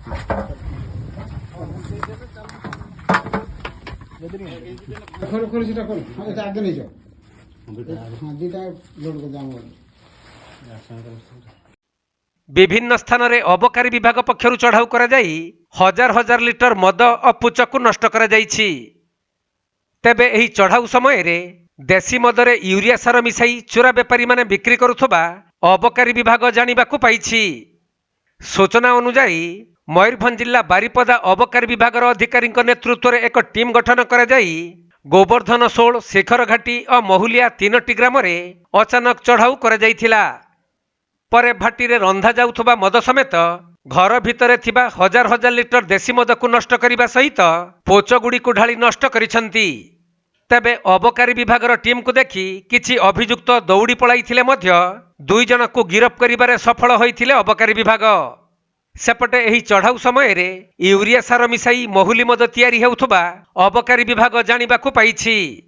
विभिन्न स्थान में अबकारी विभाग पक्षरु चढ़ाऊ करा जाई हजार हजार लिटर मद और पुचकु नष्ट करा जाइछि। तेबे एही चढ़ाऊ समय रे देसी मदरे यूरिया सार मिसाई चोरा बेपारी माने बिक्री करुथबा अबकारी विभाग जानिबाकु पाइछि। सूचना अनुसार मयूरभंज जिला बारिपदा अबकारी विभाग अधिकारी नेतृत्व में एक टीम गठन करा जाई गोवर्धन सोल शेखर घाटी और महुलिया तीनोटी ग्राम में अचानक चढ़ाऊ करा जाइथिला। परे भाटी रे रंधा जाउथबा मद समेत घर भितरे थिबा हजार हजार लिटर देसी मद को नष्ट करिबा सहित पोचगुड़ी को ढाली नष्ट करिसंती। तेबे अबकारी विभाग टीम को देखि किछि अभियुक्त दौड़ी पळाइथिले मध्य 2 जन को गिरफ करिबारे सफल होइथिले अबकारी विभाग। सेपटे एही चढ़ाऊ समय रे यूरिया सार मिसाई महुली मद तैयारी हेउथबा अबकारी विभाग जानिबाकु पाइछि।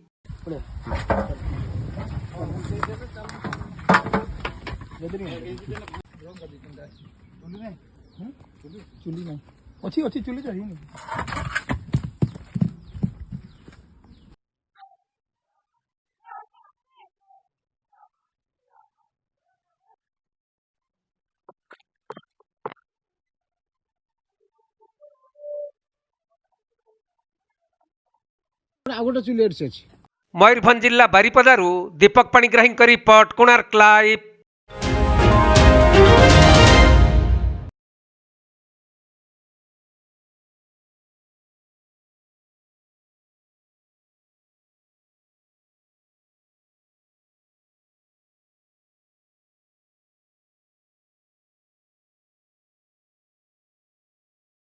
मयूरभंज जिला बारिपदारू दीपक पाणिग्राही रिपोर्ट कोणार्क लाइव।